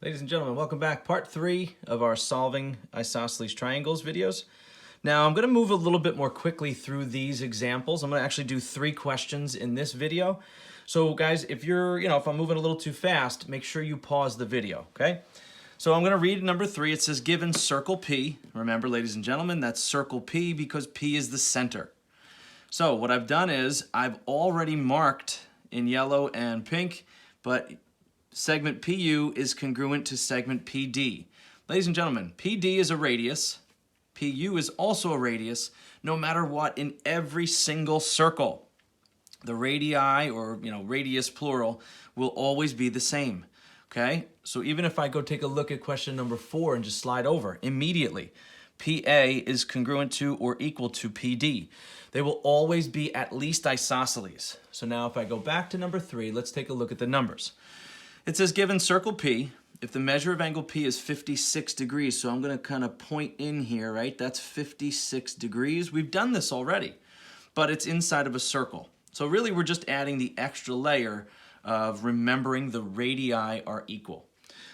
Ladies and gentlemen, welcome back. Part 3 of our Solving Isosceles Triangles videos. Now, I'm going to move a little bit more quickly through these examples. I'm going to actually do 3 questions in this video. So guys, if I'm moving a little too fast, make sure you pause the video, okay? So I'm going to read number 3. It says, given circle P. Remember, ladies and gentlemen, that's circle P because P is the center. So what I've done is I've already marked in yellow and pink, but segment PU is congruent to segment PD. Ladies and gentlemen, PD is a radius. PU is also a radius, no matter what, in every single circle. The radii, or radius plural, will always be the same. Okay? So even if I go take a look at question number 4 and just slide over immediately, PA is congruent to or equal to PD. They will always be at least isosceles. So now if I go back to number 3, let's take a look at the numbers. It says given circle P, if the measure of angle P is 56 degrees, so I'm going to kind of point in here, right? That's 56 degrees. We've done this already, but it's inside of a circle. So really we're just adding the extra layer of remembering the radii are equal.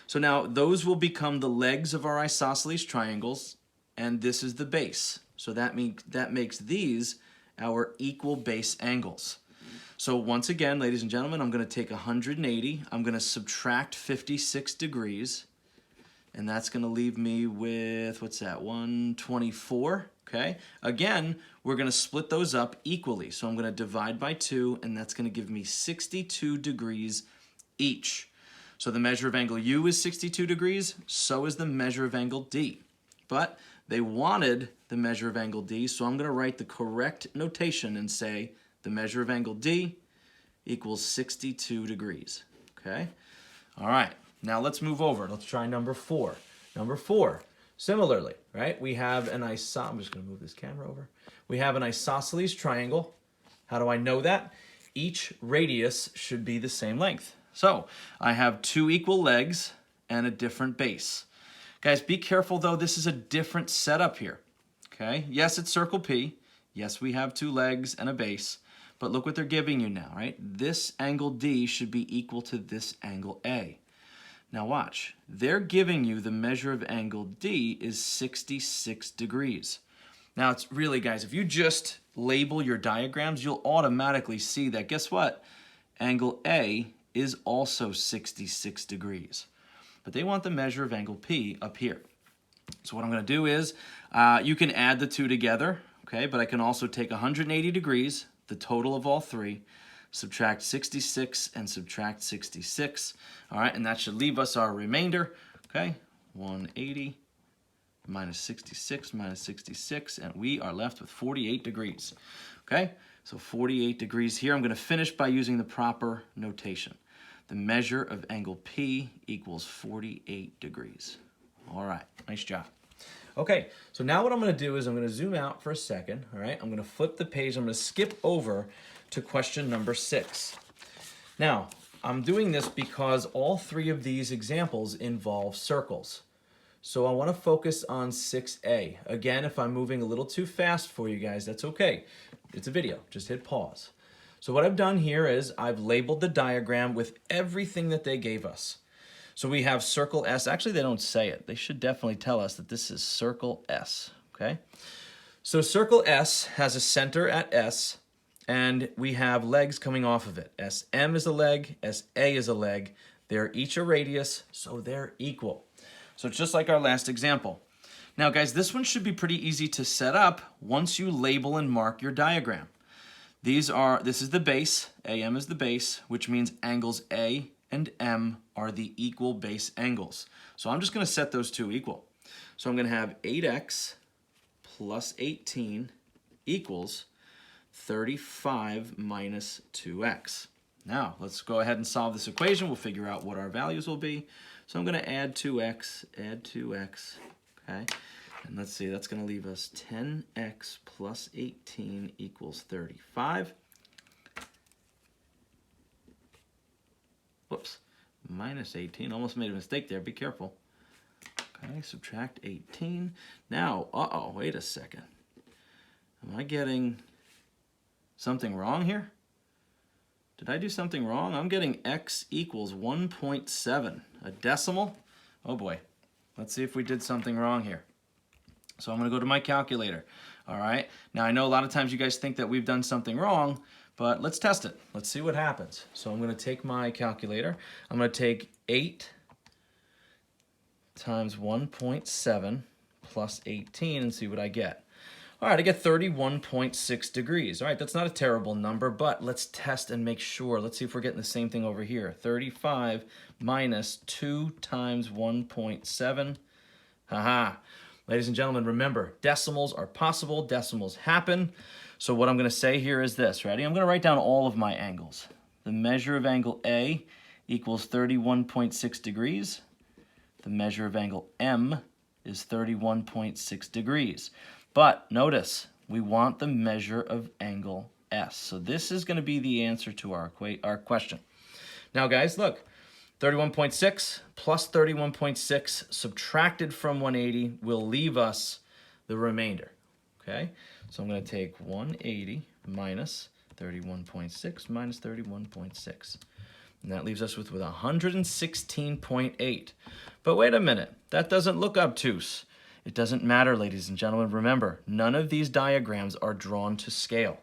So now those will become the legs of our isosceles triangles, and this is the base. So that makes these our equal base angles. So once again, ladies and gentlemen, I'm going to take 180. I'm going to subtract 56 degrees. And that's going to leave me with, what's that, 124. Okay. Again, we're going to split those up equally. So I'm going to divide by 2, and that's going to give me 62 degrees each. So the measure of angle U is 62 degrees. So is the measure of angle D. But they wanted the measure of angle D, so I'm going to write the correct notation and say the measure of angle D equals 62 degrees, okay? All right, now let's move over. Let's try number 4. Number 4, similarly, right? We have an I'm just going to move this camera over. We have an isosceles triangle. How do I know that? Each radius should be the same length. So I have 2 equal legs and a different base. Guys, be careful though, this is a different setup here, okay? Yes, it's circle P. Yes, we have 2 legs and a base. But look what they're giving you now, right? This angle D should be equal to this angle A. Now watch. They're giving you the measure of angle D is 66 degrees. Now it's really, guys, if you just label your diagrams, you'll automatically see that, guess what? Angle A is also 66 degrees. But they want the measure of angle P up here. So what I'm going to do is, you can add the 2 together, okay? But I can also take 180 degrees, the total of all 3, subtract 66 and subtract 66. All right, and that should leave us our remainder, okay? 180 minus 66 minus 66, and we are left with 48 degrees, okay? So 48 degrees here. I'm going to finish by using the proper notation. The measure of angle P equals 48 degrees. All right, nice job. Okay, so now what I'm going to do is I'm going to zoom out for a second, all right? I'm going to flip the page. I'm going to skip over to question number 6. Now, I'm doing this because all 3 of these examples involve circles. So I want to focus on 6A. Again, if I'm moving a little too fast for you guys, that's okay. It's a video. Just hit pause. So what I've done here is I've labeled the diagram with everything that they gave us. So we have circle S. Actually, they don't say it. They should definitely tell us that this is circle S, okay? So circle S has a center at S, and we have legs coming off of it. SM is a leg, SA is a leg. They're each a radius, so they're equal. So it's just like our last example. Now, guys, this one should be pretty easy to set up once you label and mark your diagram. This is the base, AM is the base, which means angles A and M are the equal base angles. So I'm just going to set those 2 equal. So I'm going to have 8x plus 18 equals 35 minus 2x. Now, let's go ahead and solve this equation. We'll figure out what our values will be. So I'm going to add 2x, okay? And let's see, that's going to leave us 10x plus 18 equals 35. Whoops, minus 18. Almost made a mistake there. Be careful. Okay, subtract 18. Now, wait a second. Am I getting something wrong here? Did I do something wrong? I'm getting x equals 1.7. A decimal? Oh boy. Let's see if we did something wrong here. So I'm going to go to my calculator. All right. Now I know a lot of times you guys think that we've done something wrong, but let's test it. Let's see what happens. So I'm going to take my calculator. I'm going to take 8 times 1.7 plus 18 and see what I get. All right, I get 31.6 degrees. All right, that's not a terrible number, but let's test and make sure. Let's see if we're getting the same thing over here. 35 minus 2 times 1.7. Haha. Ladies and gentlemen, remember, decimals are possible. Decimals happen. So what I'm going to say here is this. Ready? I'm going to write down all of my angles. The measure of angle A equals 31.6 degrees. The measure of angle M is 31.6 degrees. But notice, we want the measure of angle S. So this is going to be the answer to our question. Now guys, look, 31.6 plus 31.6 subtracted from 180 will leave us the remainder. Okay, so I'm going to take 180 minus 31.6 minus 31.6. And that leaves us with 116.8. But wait a minute, that doesn't look obtuse. It doesn't matter, ladies and gentlemen. Remember, none of these diagrams are drawn to scale.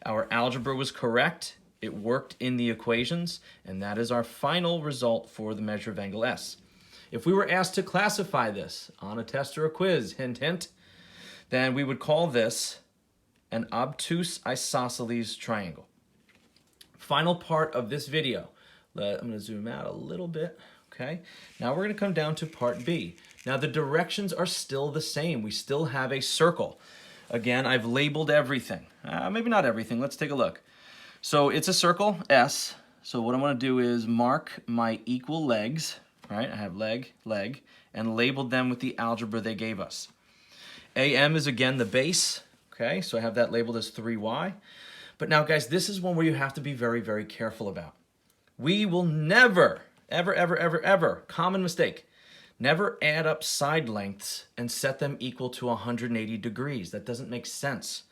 Our algebra was correct. It worked in the equations, and that is our final result for the measure of angle S. If we were asked to classify this on a test or a quiz, hint, hint, then we would call this an obtuse isosceles triangle. Final part of this video. I'm going to zoom out a little bit. Okay, now we're going to come down to part B. Now the directions are still the same. We still have a circle. Again, I've labeled everything. Maybe not everything. Let's take a look. So it's a circle, S. So what I want to do is mark my equal legs. Right? I have leg, leg, and labeled them with the algebra they gave us. AM is again the base. Okay, so I have that labeled as 3y. But now, guys, this is one where you have to be very, very careful about. We will never, ever, ever, ever, ever, common mistake, never add up side lengths and set them equal to 180 degrees. That doesn't make sense.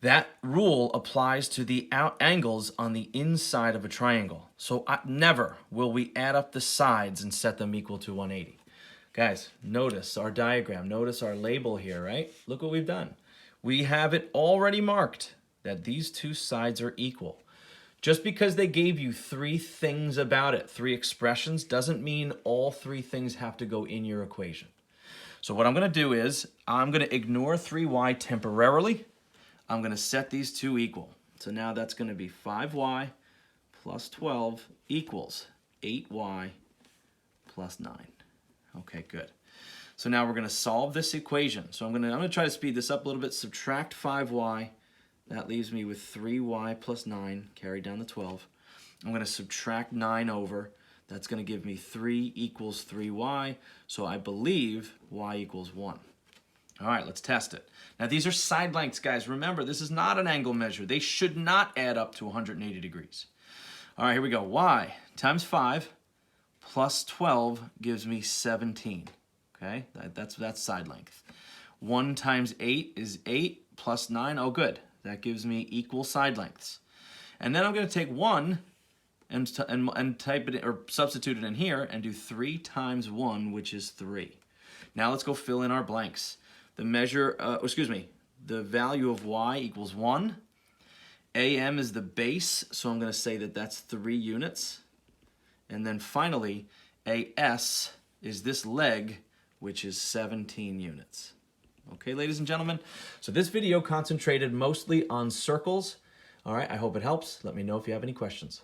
That rule applies to the angles on the inside of a triangle. So never will we add up the sides and set them equal to 180. Guys, notice our diagram. Notice our label here, right? Look what we've done. We have it already marked that these two sides are equal. Just because they gave you 3 things about it, 3 expressions, doesn't mean all 3 things have to go in your equation. So what I'm going to do is I'm going to ignore 3y temporarily. I'm going to set these two equal. So now that's going to be 5y plus 12 equals 8y plus 9. Okay, good. So now we're going to solve this equation. So I'm going to try to speed this up a little bit. Subtract 5y. That leaves me with 3y plus 9, carry down the 12. I'm going to subtract 9 over. That's going to give me 3 equals 3y. So I believe y equals 1. All right, let's test it. Now, these are side lengths, guys. Remember, this is not an angle measure. They should not add up to 180 degrees. All right, here we go. Y times 5 plus 12 gives me 17. Okay, that's side length. 1 times 8 is 8 plus 9. Oh, good. That gives me equal side lengths. And then I'm going to take 1 and type it or substitute it in here and do 3 times 1, which is 3. Now let's go fill in our blanks. The measure, the value of y equals 1. AM is the base, so I'm going to say that that's 3 units. And then finally, AS is this leg, which is 17 units. Okay, ladies and gentlemen, so this video concentrated mostly on circles. All right, I hope it helps. Let me know if you have any questions.